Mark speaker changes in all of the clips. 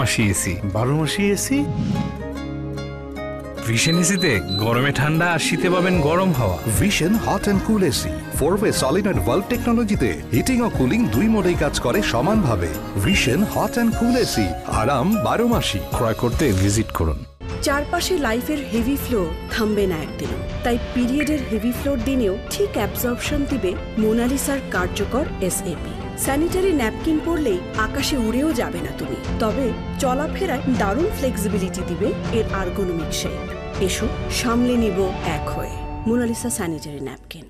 Speaker 1: মাসি এসি
Speaker 2: 12 মাসি AC.
Speaker 1: Vision এসিতে গরমে ঠান্ডা আর শীতে পাবেন গরম হাওয়া।
Speaker 2: Vision hot and cool AC 4-way solenoid valve টেকনোলজিতে হিটিং ও কুলিং দুই মোডেই কাজ করে সমানভাবে। Vision hot and cool AC, আরাম 12 মাসি।
Speaker 1: ক্রয় করতে ভিজিট করুন।
Speaker 3: চারপাশে লাইফের হেভি ফ্লো থামবে না একদিনও, তাই পিরিয়ডের হেভি ফ্লোর দিনেও ঠিক অ্যাবজর্পশন দিবে মোনালিসার কার্যকর এসএপি। স্যানিটারি ন্যাপকিন পরলেই আকাশে উড়েও যাবে না তুমি, তবে চলাফেরায় দারুণ ফ্লেক্সিবিলিটি দিবে এর আর্গোনমিক শেপ। এসো সামলে নিব এক হয়ে মোনালিসা স্যানিটারি ন্যাপকিন।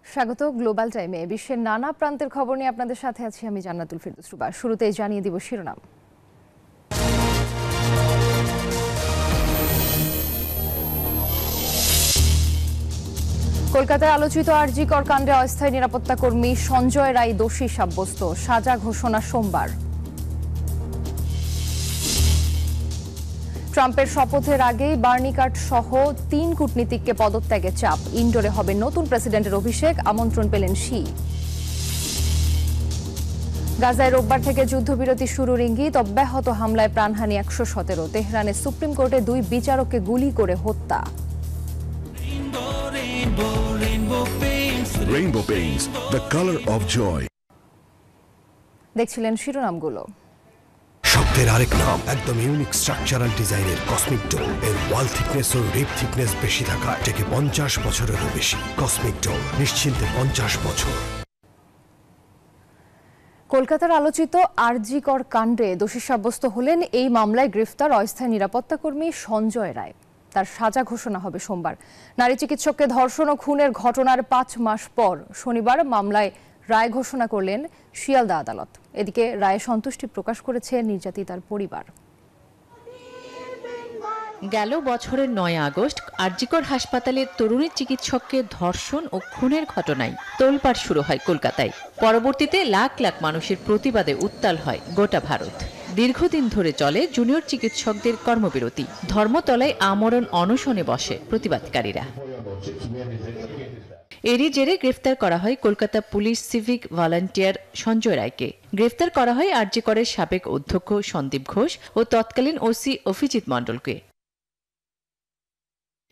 Speaker 4: স্বাগত গ্লোবাল টাইমে। বিশ্বের নানা প্রান্তের খবর নিয়ে আপনাদের সাথে আছি আমি জান্নাতুল ফেরদৌস রুবা। শুরুতেই জানিয়ে দিব শিরোনাম। কলকাতায় আলোচিত আরজি কর কাণ্ডে অস্থায়ী নিরাপত্তা কর্মী সঞ্জয় রায় দোষী সাব্যস্ত, সাজা ঘোষণা সোমবার। ট্রাম্পের শপথের আগেই বার্নিকাট সহ 3 কূটনীতিককে পদত্যাগের চাপ। ইন্ডোরে হবে নতুন প্রেসিডেন্টের অভিষেক, আমন্ত্রণ পেলেন শি। গাজায় রোববার থেকে যুদ্ধবিরতি শুরুর ইঙ্গিত, অব্যাহত হামলায় প্রাণহানি 117। তেহরানে সুপ্রিম কোর্টে 2 বিচারককে গুলি করে হত্যা।
Speaker 5: Rainbow Paints, the color of joy.
Speaker 4: দেখছিলেন শিরোনামগুলো।
Speaker 5: শব্দের আরেক নাম, একদম ইউনিক স্ট্রাকচারাল ডিজাইনের কসমিক ডোর। এর ওয়াল থিকনেস ও রিপ থিকনেস বেশি থাকায় থেকে 50 বছরেরও বেশি। কসমিক ডোর, নিশ্চিন্তে 50 বছর।
Speaker 4: কলকাতার আলোচিত আরজি কর কাণ্ডে দোষী সাব্যস্ত হলেন এই মামলায় গ্রেফতার অস্থায়ী নিরাপত্তা কর্মী সঞ্জয় রায়। তার সাজা ঘোষণা হবে সোমবার। নারী চিকিৎসককে ধর্ষণ ও খুনের ঘটনার 5 মাস পর শনিবার মামলায় রায় ঘোষণা করলেন শিয়ালদা আদালত। এদিকে রায়ে সন্তুষ্টি প্রকাশ করেছে নির্যাতিতার পরিবার।
Speaker 6: গেল বছরের 9 আগস্ট আরজিকর হাসপাতালে তরুণী চিকিৎসককে ধর্ষণ ও খুনের ঘটনায় তোলপাড় শুরু হয় কলকাতায়। পরবর্তীতে লাখ লাখ মানুষের প্রতিবাদে উত্তাল হয় গোটা ভারত। দীর্ঘদিন ধরে চলে জুনিয়র চিকিৎসকদের কর্মবিরতি। ধর্মতলায় আমরণ অনশনে বসে প্রতিবাদকারীরা। এরই জেরে গ্রেফতার করা হয় Kolkata police civic volunteer Sanjay রায়কে। গ্রেফতার করা হয় আরজিকরের সাবেক অধ্যক্ষ সন্দীপ ঘোষ ও তৎকালীন ওসি অভিজিৎ মণ্ডলকে।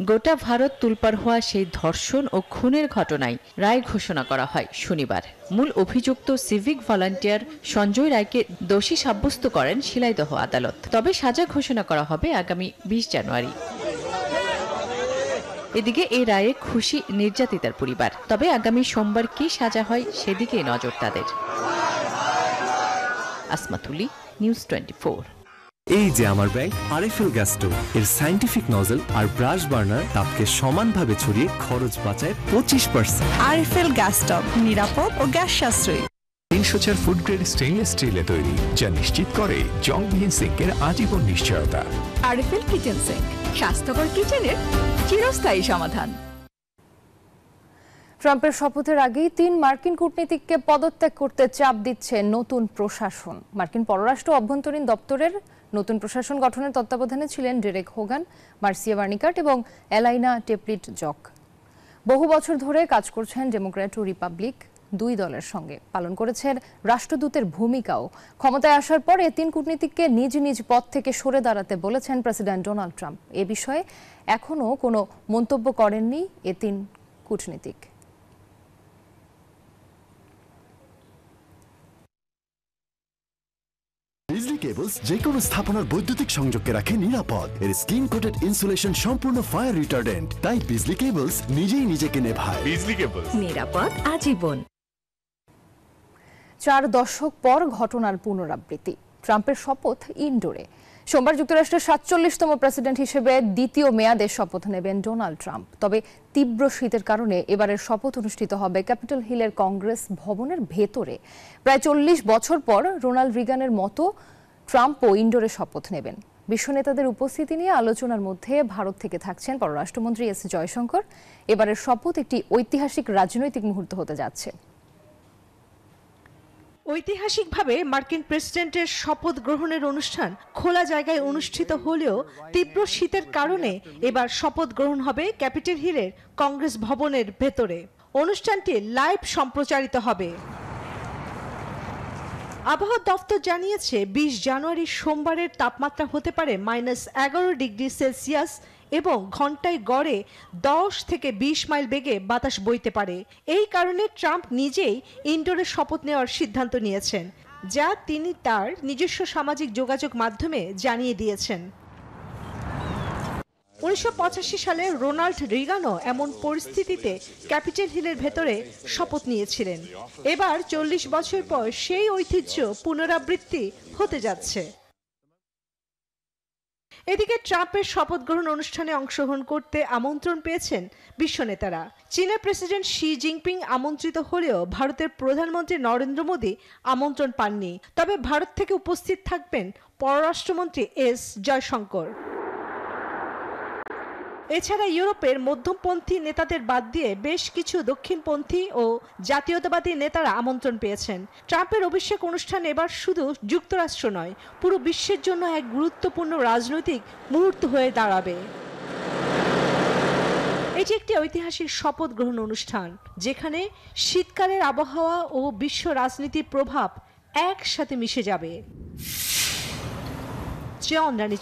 Speaker 6: গোটা ভারত তুলপাড় হওয়া সেই ধর্ষণ ও খুনের ঘটনায় রায় ঘোষণা করা হয় শনিবার। মূল অভিযুক্ত সিভিক ভলান্টিয়ার সঞ্জয় রায়কে দোষী সাব্যস্ত করেন শিলাইদহ আদালত। তবে সাজা ঘোষণা করা হবে আগামী 20 জানুয়ারি। এদিকে এই রায়ে খুশি নির্যাতিতার পরিবার। তবে আগামী সোমবার কি সাজা হয় সেদিকে নজর তাদের। আসমাতুলি, নিউজ 24।
Speaker 7: এই যে আমার ব্যাগ আরএফএল গ্যাস স্টোভ, এর সায়েন্টিফিক নজল আর ব্রাশ বার্নার তাপকে সমানভাবে ছড়িয়ে খরচ বাঁচায় 25%।
Speaker 8: আরএফএল গ্যাস স্টোভ নিরাপদ ও গ্যাস সাশ্রয়ী।
Speaker 9: 304 ফুড গ্রেড স্টেইনলেস স্টিলে তৈরি, যা নিশ্চিত করে জংবিহীন সিঙ্কের আজীবন নিশ্চয়তা।
Speaker 8: আরএফএল কিচেন সিঙ্ক, স্বাস্থ্যকর কিচেনের চিরস্থায়ী সমাধান।
Speaker 4: ট্রাম্পের শপথের আগেই 3 মার্কিন কূটনীতিককে পদত্যাগ করতে চাপ দিচ্ছে নতুন প্রশাসন। মার্কিন পররাষ্ট্র অভ্যন্তরীণ দপ্তরের নতুন প্রশাসন গঠনের তত্ত্বাবধানে ছিলেন ডেরেক হোগান, মার্সিয়া বার্নিকাট এবং এলাইনা টেপলিট জক। বহু বছর ধরে কাজ করছেন ডেমোক্র্যাট ও রিপাবলিক 2 দলের সঙ্গে, পালন করেছেন রাষ্ট্রদূতের ভূমিকাও। ক্ষমতায় আসার পরে 3 কূটনীতিককে নিজ নিজ পদ থেকে সরে দাঁড়াতে বলেছেন প্রেসিডেন্ট ডোনাল্ড ট্রাম্প। এ বিষয়ে এখনও কোনো মন্তব্য করেননি এ 3 কূটনীতিক।
Speaker 5: বিজলি কেবলস যে কোনো স্থাপনার বৈদ্যুতিক সংযোগকে রাখে নিরাপদ। এর স্কিন কোটেড ইনসুলেশন সম্পূর্ণ ফায়ার রিটার্ডেন্ট, তাই বিজলি কেবলস নিজেই নিজেকে নেভায়।
Speaker 9: বিজলি কেবলস,
Speaker 8: নিরাপদ আজীবন।
Speaker 4: 4 দশক পর ঘটনার পুনরাবৃত্তি। ট্রাম্পের শপথ ইন্ডোরে। সোমবার যুক্তরাষ্ট্রের ৪৭তম প্রেসিডেন্ট হিসেবে দ্বিতীয় মেয়াদে শপথ নেবেন ডোনাল্ড ট্রাম্প। তবে তীব্র শীতের কারণে এবারের শপথ অনুষ্ঠিত হবে ক্যাপিটল হিলের কংগ্রেস ভবনের ভেতরে। প্রায় ৪০ বছর পর রোনাল্ড রিগানের মতো ট্রাম্পও ইনডোরে শপথ নেবেন। বিশ্ব নেতাদের উপস্থিতি নিয়ে আলোচনার মধ্যে ভারত থেকে থাকছেন পররাষ্ট্রমন্ত্রী এস জয়শঙ্কর। এবারের শপথ একটি ঐতিহাসিক রাজনৈতিক মুহূর্ত হতে যাচ্ছে।
Speaker 10: ঐতিহাসিকভাবে মার্কিন প্রেসিডেন্টের শপথ গ্রহণের অনুষ্ঠান খোলা জায়গায় অনুষ্ঠিত হলেও তীব্র শীতের কারণে এবার শপথ গ্রহণ হবে ক্যাপিটল হিলের কংগ্রেস ভবনের ভেতরে। অনুষ্ঠানটি লাইভ সম্প্রচারিত হবে। আবহাওয়া দপ্তর জানিয়েছে ২০ জানুয়ারি সোমবারের তাপমাত্রা হতে পারে -১১ ডিগ্রি সেলসিয়াস এবং ঘন্টায় গড়ে ১০ থেকে ২০ মাইল বেগে বাতাস বইতে পারে। এই কারণে ট্রাম্প নিজেই ইনডোরে শপথ নেওয়ার সিদ্ধান্ত নিয়েছেন, যা তিনি তার নিজস্ব সামাজিক যোগাযোগ মাধ্যমে জানিয়ে দিয়েছেন। ১৯৮৫ সালে রোনাল্ড রিগানও এমন পরিস্থিতিতে ক্যাপিটল হিলের ভেতরে শপথ নিয়েছিলেন। এবার ৪০ বছর পর সেই ঐতিহ্য পুনরাবৃত্তি হতে যাচ্ছে। এদিকে ট্রাম্পের শপথ গ্রহণ অনুষ্ঠানে অংশগ্রহণ করতে আমন্ত্রণ পেয়েছেন বিশ্ব নেতারা। চীনের প্রেসিডেন্ট শি জিনপিং আমন্ত্রিত হলেও ভারতের প্রধানমন্ত্রী নরেন্দ্র মোদী আমন্ত্রণ পাননি। তবে ভারত থেকে উপস্থিত থাকবেন পররাষ্ট্রমন্ত্রী এস জয়শঙ্কর। এছাড়া ইউরোপের মধ্যমপন্থী নেতাদের বাদ দিয়ে বেশ কিছু দক্ষিণপন্থী ও জাতীয়তাবাদী নেতারা আমন্ত্রণ পেয়েছেন। ট্রাম্পের অভিষেক অনুষ্ঠান এবার শুধু যুক্তরাষ্ট্র নয়, পুরো বিশ্বের জন্য এক গুরুত্বপূর্ণ রাজনৈতিক মুহূর্ত হয়ে দাঁড়াবে। এটি একটি ঐতিহাসিক শপথ গ্রহণ অনুষ্ঠান, যেখানে শীতকালের আবহাওয়া ও বিশ্ব রাজনীতির প্রভাব একসাথে মিশে যাবে।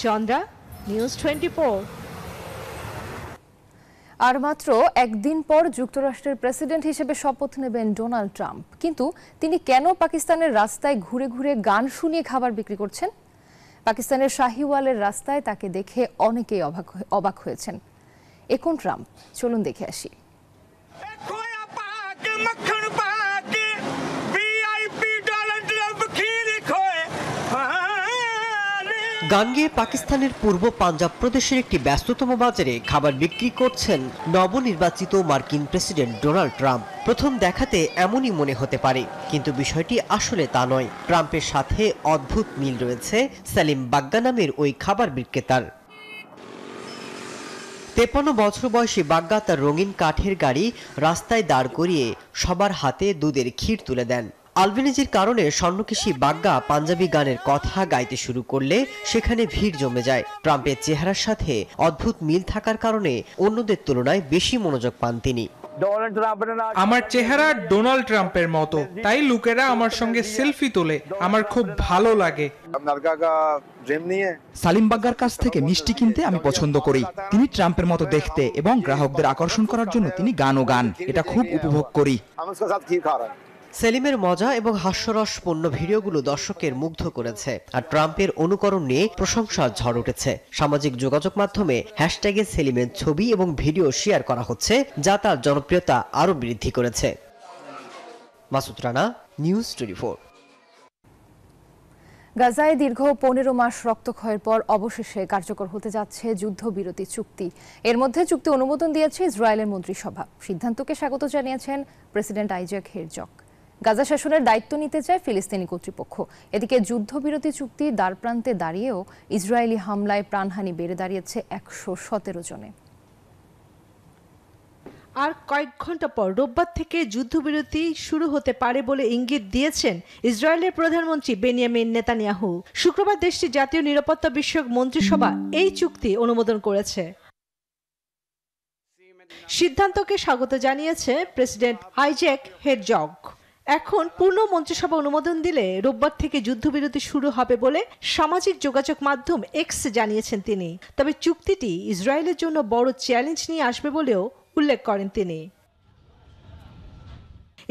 Speaker 10: চন্দ্রা, নিউজ 24।
Speaker 4: আর মাত্র একদিন পর যুক্তরাষ্ট্রের প্রেসিডেন্ট হিসেবে শপথ নেবেন ডোনাল্ড ট্রাম্প। কিন্তু তিনি কেন পাকিস্তানের রাস্তায় ঘুরে ঘুরে গান শুনিয়ে খাবার বিক্রি করছেন? পাকিস্তানের শাহিওয়ালের রাস্তায় তাকে দেখে অনেকেই অবাক হয়েছেন। এ কোন ট্রাম্প? চলুন দেখে আসি।
Speaker 11: গান গেয়ে পাকিস্তানের পূর্ব পাঞ্জাব প্রদেশের একটি ব্যস্ততম বাজারে খাবার বিক্রি করছেন নবনির্বাচিত মার্কিন প্রেসিডেন্ট ডোনাল্ড ট্রাম্প। প্রথম দেখাতে এমনই মনে হতে পারে, কিন্তু বিষয়টি আসলে তা নয়। ট্রাম্পের সাথে অদ্ভুত মিল রয়েছে সালিম বাগ্গা নামের ওই খাবার বিক্রেতার। ৫৩ বছর বয়সী বাগ্গা তার রঙিন কাঠের গাড়ি রাস্তায় দাঁড় করিয়ে সবার হাতে দুধের ক্ষীর তুলে দেন। আলবেনিজির কারণে স্বর্ণকেশী বাগ্গা পাঞ্জাবি গানের কথা গাইতে শুরু করলে সেখানে ভিড় জমে যায়। ট্রাম্পের চেহারার সাথে অদ্ভুত মিল থাকার কারণে অন্যদের তুলনায় বেশি মনোযোগ পান তিনি।
Speaker 12: আমার চেহারা ডোনাল্ড ট্রাম্পের মতো, তাই লোকেরা আমার সঙ্গে সেলফি তোলে, আমার খুব ভালো লাগে।
Speaker 13: সালিম বাগ্গার কাছ থেকে মিষ্টি কিনতে আমি পছন্দ করি। তিনি ট্রাম্পের মতো দেখতে এবং গ্রাহকদের আকর্ষণ করার জন্য তিনি গানও গান, এটা খুব উপভোগ করি।
Speaker 11: সেলিমের মজা এবং হাস্যরসপূর্ণ ভিডিওগুলো দর্শকের মুগ্ধ করেছে, আর ট্রাম্পের অনুকরণ নিয়ে প্রশংসার ঝড় উঠেছে। সামাজিক যোগাযোগ মাধ্যমে হ্যাশট্যাগে সেলিমের ছবি এবং ভিডিও শেয়ার করা হচ্ছে, যা তার জনপ্রিয়তা আরও বৃদ্ধি করেছে। মাসুদ রানা, নিউজ 24।
Speaker 4: গাজায় দীর্ঘ ১৫ মাস রক্তক্ষয়ের পর অবশেষে কার্যকর হতে যাচ্ছে যুদ্ধবিরতি চুক্তি। এর মধ্যে চুক্তি অনুমোদন দিয়েছে ইসরায়েলের মন্ত্রিসভা। সিদ্ধান্তকে স্বাগত জানিয়েছেন প্রেসিডেন্ট আইজ্যাক হেরজগ। গাজা শাসনের দায়িত্ব নিতে চায় ফিলিস্তিনি কর্তৃপক্ষ। এদিকে যুদ্ধবিরতি চুক্তি দ্বারপ্রান্তে দাঁড়িয়েও ইসরায়েলি হামলায় প্রাণহানি বেড়ে দাঁড়িয়েছে ১১৭ জনে।
Speaker 10: আর কয়েক ঘন্টা পর রোববার থেকে যুদ্ধবিরতি শুরু হতে পারে বলে ইঙ্গিত দিয়েছেন ইসরায়েলের প্রধানমন্ত্রী বেনিয়ামিন নেতানিয়াহু। শুক্রবার দেশটির জাতীয় নিরাপত্তা বিষয়ক মন্ত্রিসভা এই চুক্তি অনুমোদন করেছে। সিদ্ধান্তকে স্বাগত জানিয়েছে প্রেসিডেন্ট আইজ্যাক হেরজগ। এখন পূর্ণ মন্ত্রিসভা অনুমোদন দিলে রোববার থেকে যুদ্ধবিরতি শুরু হবে বলে সামাজিক যোগাযোগ মাধ্যম এক্স জানিয়েছেন তিনি। তবে চুক্তিটি ইসরায়েলের জন্য বড় চ্যালেঞ্জ নিয়ে আসবে বলেও উল্লেখ করেন তিনি।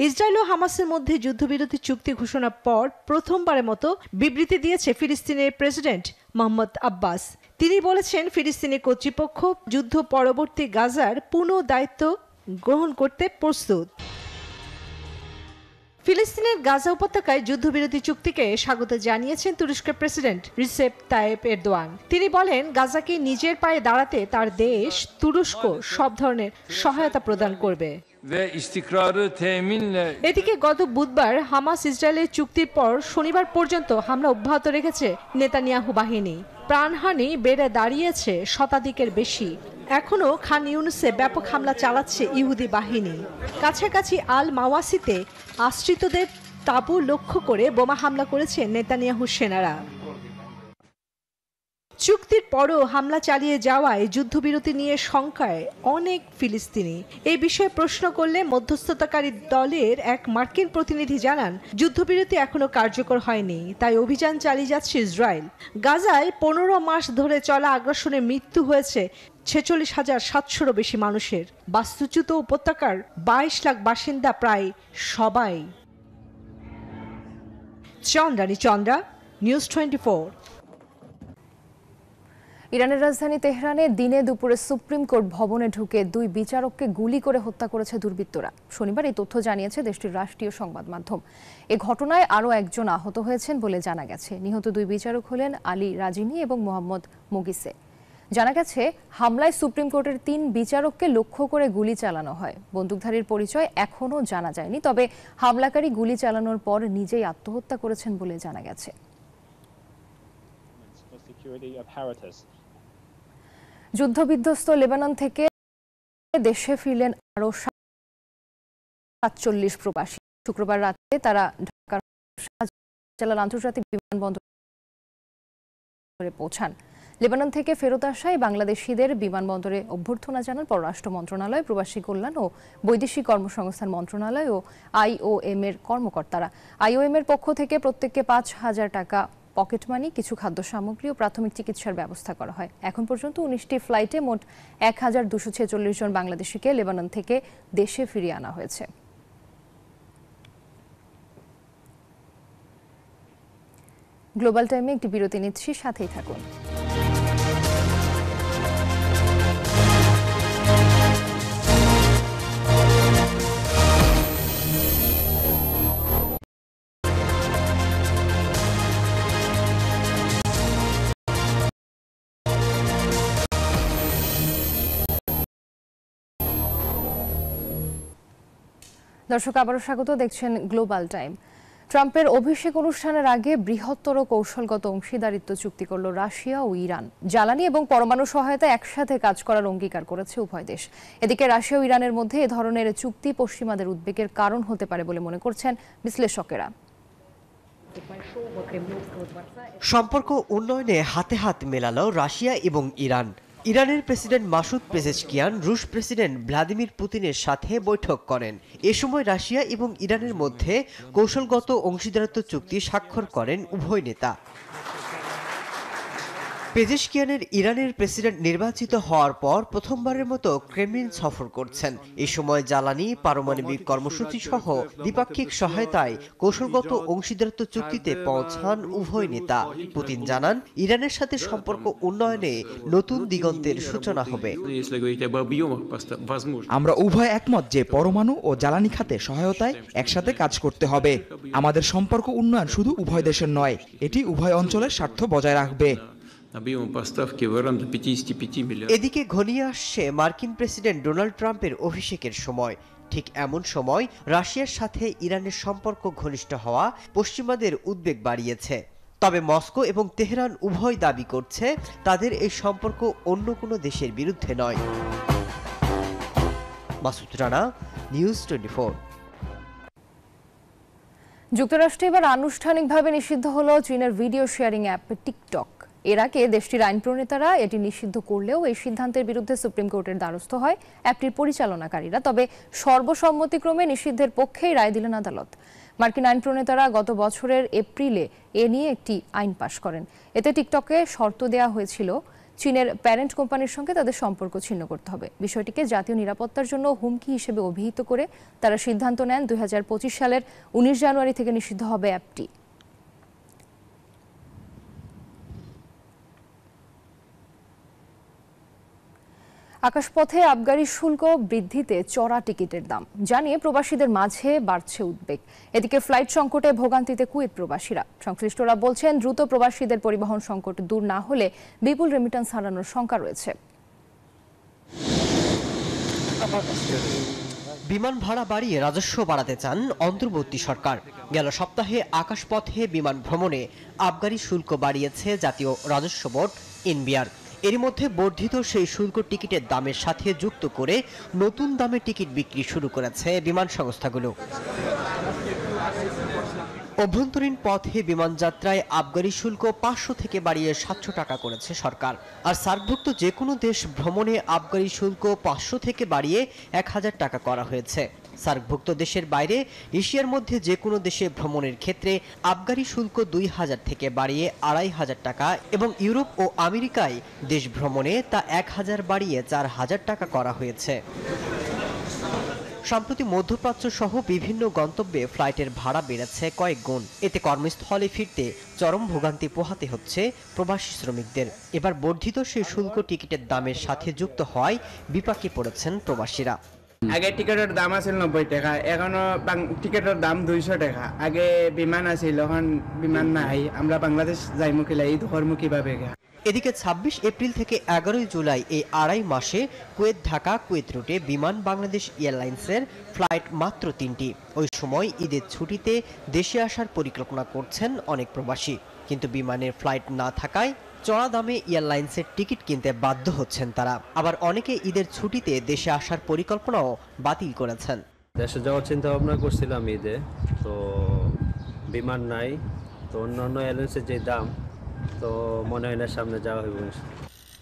Speaker 10: ইসরায়েল ও হামাসের মধ্যে যুদ্ধবিরতি চুক্তি ঘোষণার পর প্রথমবারের মতো বিবৃতি দিয়েছে ফিলিস্তিনের প্রেসিডেন্ট মোহাম্মদ আব্বাস। তিনি বলেছেন, ফিলিস্তিনি কর্তৃপক্ষ যুদ্ধ পরবর্তী গাজার পুনঃ দায়িত্ব গ্রহণ করতে প্রস্তুত। ফিলিস্তিনের গাজা উপত্যকায় যুদ্ধবিরতি চুক্তিকে স্বাগত জানিয়েছেন তুরস্কের প্রেসিডেন্ট রিসেপ তাইয়েপ এরদোয়ান। তিনি বলেন, গাজাকে নিজের পায়ে দাঁড়াতে তার দেশ তুরস্ক সব ধরনের সহায়তা প্রদান করবে। এদিকে গত বুধবার হামাস ইসরায়েলের চুক্তির পর শনিবার পর্যন্ত হামলা অব্যাহত রেখেছে নেতানিয়াহু বাহিনী। প্রাণহানি বেড়ে দাঁড়িয়েছে শতাধিকের বেশি। এখনো খান ইউনুসে ব্যাপক হামলা চালাচ্ছে ইহুদি বাহিনী। কাছাকাছি আল মাওয়াসিতে আশ্রিতদের তাঁবু লক্ষ্য করে বোমা হামলা করেছে নেতানিয়াহু সেনারা। চুক্তির পরও হামলা চালিয়ে যাওয়ায় যুদ্ধবিরতি নিয়ে শঙ্কায় অনেক ফিলিস্তিনি। এই বিষয়ে প্রশ্ন করলে মধ্যস্থতাকারী দলের এক মার্কিন প্রতিনিধি জানান, যুদ্ধবিরতি এখনো কার্যকর হয়নি, তাই অভিযান চালিয়ে যাচ্ছে ইসরায়েল। গাজায় 15 মাস ধরে চলা আগ্রাসনে মৃত্যু হয়েছে 46,700-রও বেশি মানুষের। বাস্তুচ্যুত উপত্যকার 22 লাখ বাসিন্দা প্রায় সবাই। চন্দ্রা, নিউজ 24।
Speaker 4: ইরানের রাজধানী তেহরানে দিনে দুপুরে সুপ্রিম কোর্ট ভবনে ঢুকে 2 বিচারককে গুলি করে হত্যা করেছে দুর্বৃত্তরা। শনিবার এই তথ্য জানিয়েছে দেশটির রাষ্ট্রীয় সংবাদ মাধ্যম। এ ঘটনায় আরও একজন আহত হয়েছেন বলে জানা গেছে। নিহত 2 বিচারক হলেন আলী রাজিনী এবং মোহাম্মদ মুগিসে। জানা গেছে, হামলায় সুপ্রিম কোর্টের 3 বিচারককে লক্ষ্য করে গুলি চালানো হয়। বন্দুকধারীর পরিচয় এখনও জানা যায়নি, তবে হামলাকারী গুলি চালানোর পর নিজেই আত্মহত্যা করেছেন বলে জানা গেছে। যুদ্ধবিধ্বস্ত লেবানন থেকে দেশে ফিরলেন আরও 47 প্রবাসী। শুক্রবার রাতে তারা ঢাকার শাহজালাল আন্তর্জাতিক বিমানবন্দরে পৌঁছান। লেবানন থেকে ফেরত আসায় বাংলাদেশিদের বিমানবন্দরে অভ্যর্থনা জানান পররাষ্ট্র মন্ত্রণালয়, প্রবাসী কল্যাণ ও বৈদেশিক কর্মসংস্থান মন্ত্রণালয় ও IOM এর কর্মকর্তারা। IOM এর পক্ষ থেকে প্রত্যেককে 5,000 টাকা পকেট মানি, কিছু খাদ্য সামগ্রী ও প্রাথমিক চিকিৎসার ব্যবস্থা করা হয়। এখন পর্যন্ত 19টি ফ্লাইটে মোট 1,246 জন বাংলাদেশিকে লেবানন থেকে দেশে ফিরিয়ে আনা হয়েছে। গ্লোবাল টাইমে একটি বিরতি নিচ্ছি, সাথেই থাকুন। দর্শক, আবারও স্বাগত। দেখছেন গ্লোবাল টাইম। ট্রাম্পের অভিষেক অনুষ্ঠানের আগে বৃহত্তর কৌশলগত অংশীদারিত্ব চুক্তি করল রাশিয়া ও ইরান। জ্বালানি এবং পরমাণু সহায়তা একসাথে কাজ করার অঙ্গীকার করেছে উভয় দেশ। এদিকে রাশিয়া ও ইরানের মধ্যে এ ধরনের চুক্তি পশ্চিমাদের উদ্বেগের কারণ হতে পারে বলে মনে করছেন বিশ্লেষকেরা।
Speaker 11: সম্পর্ক উন্নয়নে হাতে হাত মেলালো রাশিয়া এবং ইরান। ইরানের প্রেসিডেন্ট মাসুদ পেজেশকিয়ান রুশ প্রেসিডেন্ট ভ্লাদিমির পুতিনের সাথে বৈঠক করেন। এ সময় রাশিয়া এবং ইরানের মধ্যে কৌশলগত অংশীদারত্ব চুক্তি স্বাক্ষর করেন উভয় নেতা। পেজেশকিয়ানের ইরানের প্রেসিডেন্ট নির্বাচিত হওয়ার পর প্রথমবারের মতো ক্রেমলিন সফর করছেন। এ সময় জ্বালানি, পারমাণবিক কর্মসূচি সহ দ্বিপাক্ষিক সহায়তায় কৌশলগত অংশীদারত্ব চুক্তিতে পৌঁছান উভয় নেতা। পুতিন জানান, ইরানের সাথে সম্পর্ক উন্নয়নে নতুন দিগন্তের সূচনা হবে।
Speaker 13: আমরা উভয় একমত যে পরমাণু ও জ্বালানি খাতে সহায়তায় একসাথে কাজ করতে হবে। আমাদের সম্পর্ক উন্নয়ন শুধু উভয় দেশের নয়, এটি উভয় অঞ্চলের স্বার্থ বজায় রাখবে।
Speaker 11: এদিকে ঘনিয়ে আসছে মার্কিন প্রেসিডেন্ট ডোনাল্ড ট্রাম্পের অভিষেকের সময়। ঠিক এমন সময় রাশিয়ার সাথে ইরানের সম্পর্ক ঘনিষ্ঠ হওয়া পশ্চিমাদের উদ্বেগ বাড়িয়েছে। তবে মস্কো এবং তেহরান উভয় দাবি করছে তাদের এই সম্পর্ক অন্য কোনো দেশের বিরুদ্ধে নয়। মাসুদ রানা, নিউজ 24।
Speaker 4: যুক্তরাষ্ট্রে এবার আনুষ্ঠানিকভাবে নিষিদ্ধ হলো চীনের ভিডিও শেয়ারিং অ্যাপ টিকটক। এর আগে দেশটির আইন প্রণেতারা এটি নিষিদ্ধ করলেও এই সিদ্ধান্তের বিরুদ্ধে সুপ্রিম কোর্টের দ্বারস্থ হয় অ্যাপটির পরিচালনাকারীরা। তবে সর্বসম্মতিক্রমে নিষিদ্ধের পক্ষেই রায় দিলেন আদালত। মার্কিন আইন প্রণেতারা গত বছরের এপ্রিলে এ নিয়ে একটি আইন পাশ করেন। এতে টিকটকে শর্ত দেওয়া হয়েছিল চীনের প্যারেন্ট কোম্পানির সঙ্গে তাদের সম্পর্ক ছিন্ন করতে হবে। বিষয়টিকে জাতীয় নিরাপত্তার জন্য হুমকি হিসেবে অভিহিত করে তারা সিদ্ধান্ত নেন 2025 সালের 19 জানুয়ারি থেকে নিষিদ্ধ হবে অ্যাপটি। আকাশপথে আবগারি শুল্ক বৃদ্ধিতে চড়া টিকিটের দাম জানিয়ে প্রবাসীদের মাঝে বাড়ছে উদ্বেগ। এদিকে ফ্লাইট সংকটে ভোগান্তিতে কুয়েত প্রবাসীরা। সংশ্লিষ্টরা বলছেন, দ্রুত প্রবাসীদের পরিবহন সংকট দূর না হলে বিপুল রেমিটেন্স হারানোর শঙ্কা রয়েছে।
Speaker 11: বিমান ভাড়া বাড়িয়ে রাজস্ব বাড়াতে চান অন্তর্বর্তী সরকার। গেল সপ্তাহে আকাশপথে বিমান ভ্রমণে আবগারি শুল্ক বাড়িয়েছে জাতীয় রাজস্ব বোর্ড এনবিআর। এর মধ্যে বর্ধিত সেই শুল্ক টিকিটের দামের সাথে যুক্ত করে নতুন দামে টিকিট বিক্রি শুরু করেছে বিমান সংস্থাগুলো। অভ্যন্তরীণ পথে বিমান যাত্রায় আবগারি শুল্ক 500 থেকে বাড়িয়ে 700 টাকা করেছে সরকার। আর সার্কভুক্ত যে কোনো দেশ ভ্রমণে আবগারি শুল্ক 500 থেকে বাড়িয়ে 1000 টাকা করা হয়েছে। সার্কভুক্ত দেশের বাইরে এশিয়ার মধ্যে যে কোনো দেশে ভ্রমণের ক্ষেত্রে আবগারি শুল্ক 2000 থেকে বাড়িয়ে 2500 টাকা এবং ইউরোপ ও আমেরিকায় দেশ ভ্রমণে তা 1000 বাড়িয়ে 4000 টাকা করা হয়েছে। সম্প্রতি মধ্যপ্রাচ্য সহ বিভিন্ন গন্তব্যে ফ্লাইটের ভাড়া বেড়েছে কয়েক গুণ। এতে কর্মস্থলে ফিরতে চরম ভোগান্তি পোহাতে হচ্ছে প্রবাসী শ্রমিকদের। এবার বর্ধিত সেই শুল্ক টিকিটের দামের সাথে যুক্ত হওয়ায় বিপাকে পড়েছেন প্রবাসীরা।
Speaker 14: আগে টিকেটের দাম আছিল 90 টাকা, এখনো টিকেটের দাম 200 টাকা। আগে বিমান আছিল, এখন বিমান নাই। আমরা বাংলাদেশ যাইমু কিলা, এই ধর্মুখী ভাবে।
Speaker 11: এদিকে 26 এপ্রিল থেকে 11 জুলাই এই আড়াই মাসে কুয়েত ঢাকা কুয়েত রুটে বিমান বাংলাদেশ এয়ারলাইন্সের ফ্লাইট মাত্র 3টি। ওই সময় ঈদের ছুটিতে দেশে আসার পরিকল্পনা করছেন অনেক প্রবাসী, কিন্তু বিমানের ফ্লাইট না থাকায় চড়া দামে এয়ারলাইন্সের টিকিট কিনতে বাধ্য হচ্ছেন তারা। আবার অনেকে ঈদের ছুটিতে দেশে আসার পরিকল্পনাও বাতিল করেছেন।
Speaker 15: দেশে যাওয়ার চিন্তা ভাবনা করছিলাম ঈদে, তো বিমান নাই, তো অন্যান্য এয়ারলাইন্সের যে দাম, তো মনে হয় না সামনে যাওয়া হইব।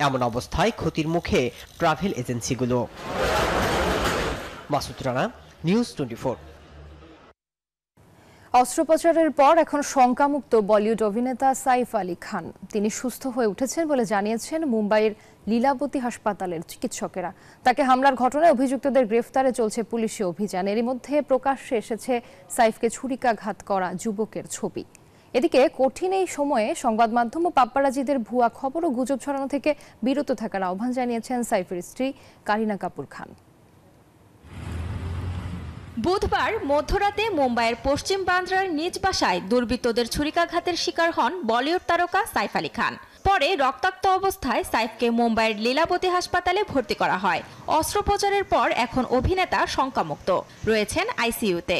Speaker 11: এমন অবস্থায় ক্ষতির মুখে ট্রাভেল এজেন্সিগুলো। মাসুদ রানা, নিউজ 24।
Speaker 4: অস্ত্রোপচারের পর এখন শঙ্কামুক্ত বলিউড অভিনেতা সাইফ আলী খান। তিনি সুস্থ হয়ে উঠেছেন বলে জানিয়েছেন মুম্বাইয়ের লীলাবতী হাসপাতালের চিকিৎসকেরা। তাকে হামলার ঘটনায় অভিযুক্তদের গ্রেফতারে চলছে পুলিশি অভিযান। এরই মধ্যে প্রকাশ্যে এসেছে সাইফকে ছুরিকাঘাত করা যুবকের ছবি। এদিকে কঠিন এই সময়ে সংবাদ মাধ্যম ও পাপ্পারাজিদের ভুয়া খবর ও গুজব ছড়ানো থেকে বিরত থাকার আহ্বান জানিয়েছেন সাইফের স্ত্রী কারিনা কাপুর খান।
Speaker 16: বুধবার মধ্যরাতে মুম্বাইয়ের পশ্চিম বান্দ্রার নিজ বাসায় দুর্বৃত্তদের ছুরিকাঘাতের শিকার হন বলিউড তারকা সাইফ আলী খান। পরে রক্তাক্ত অবস্থায় সাইফকে মুম্বাইয়ের লীলাবতী হাসপাতালে ভর্তি করা হয়। অস্ত্রোপচারের পর এখন অভিনেতা শঙ্কামুক্ত, রয়েছেন আইসিইউতে।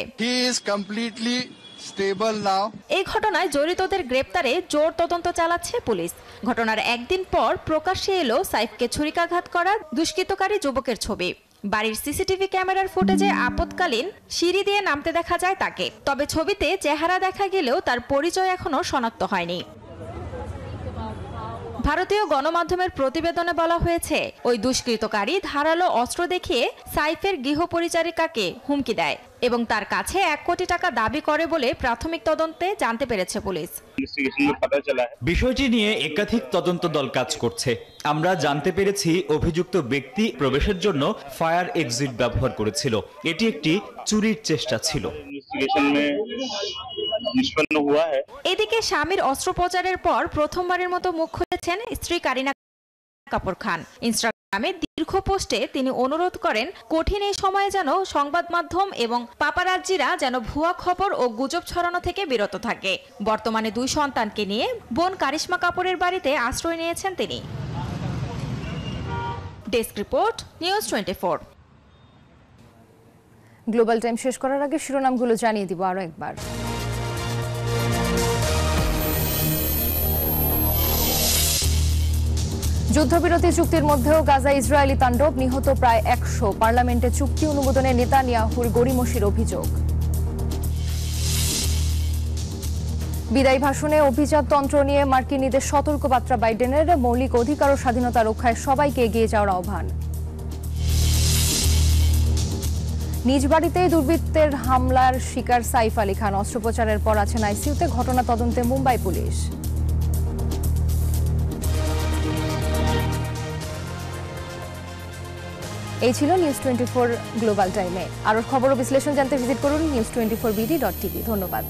Speaker 16: এই ঘটনায় জড়িতদের গ্রেপ্তারে জোর তদন্ত চালাচ্ছে পুলিশ। ঘটনার একদিন পর প্রকাশ্যে এলো সাইফকে ছুরিকাঘাত করা দুষ্কৃতকারী যুবকের ছবি। বাড়ির সিসিটিভি ক্যামেরার ফুটেজে আপৎকালীন সিঁড়ি দিয়ে নামতে দেখা যায় তাকে। তবে ছবিতে চেহারা দেখা গেলেও তার পরিচয় এখনো শনাক্ত হয়নি। ভারতীয় গণমাধ্যমের প্রতিবেদনে বলা হয়েছে, ওই দুষ্কৃতকারী ধারালো অস্ত্র দেখিয়ে সাইফের গৃহপরিচারিকাকে হুমকি দেয় এবং তার কাছে 1 কোটি টাকা দাবি করে বলে প্রাথমিক তদন্তে জানতে পেরেছে পুলিশ।
Speaker 17: বিষয়টি নিয়ে একাধিক তদন্ত দল কাজ করছে। আমরা জানতে পেরেছি অভিযুক্ত ব্যক্তি প্রবেশের জন্য ফায়ার এক্সিট ব্যবহার করেছিল। এটি একটি চুরির চেষ্টা ছিল।
Speaker 16: এদিকে স্বামীর অস্ত্রোপচারের পর প্রথমবারের মতো মুখ খুলেছেন স্ত্রী কারিনা কাপুর খান। ইনস্টাগ্রামে দীর্ঘ পোস্টে তিনি অনুরোধ করেন, কঠিন এই সময়ে যেন সংবাদ মাধ্যম এবং পাপারাজ্জিরা যেন ভুয়া খবর ও গুজব ছড়ানো থেকে বিরত থাকে। বর্তমানে 2 সন্তানকে নিয়ে বোন কারিশমা কাপুরের বাড়িতে আশ্রয় নিয়েছেন তিনি। Desk report, news 24।
Speaker 4: Global time শেষ করার আগে শিরোনামগুলো জানিয়ে দিব আরো একবার। যুদ্ধবিরতি চুক্তির মধ্যেও গাজা ইসরায়েলি তাণ্ডব, নিহত প্রায় 100। পার্লামেন্টে চুক্তি অনুমোদনে নেতানিয়াহুর গড়িমসির অভিযোগ। বিদায়ী ভাষণে অভিজাততন্ত্র নিয়ে মার্কিনীদের সতর্কবার্তা বাইডেনের। মৌলিক অধিকার ও স্বাধীনতা রক্ষায় সবাইকে এগিয়ে যাওয়ার আহ্বান। নিজ বাড়িতেই দুর্বৃত্তের হামলার শিকার সাইফ আলী খান। অস্ত্রোপচারের পর আছেন আইসিইউতে। ঘটনা তদন্তে মুম্বাই পুলিশ। এই ছিল নিউজ 24 গ্লোবাল টাইমে। আরও খবর ও বিশ্লেষণ জানতে ভিজিট করুন news24bd.tv। ধন্যবাদ।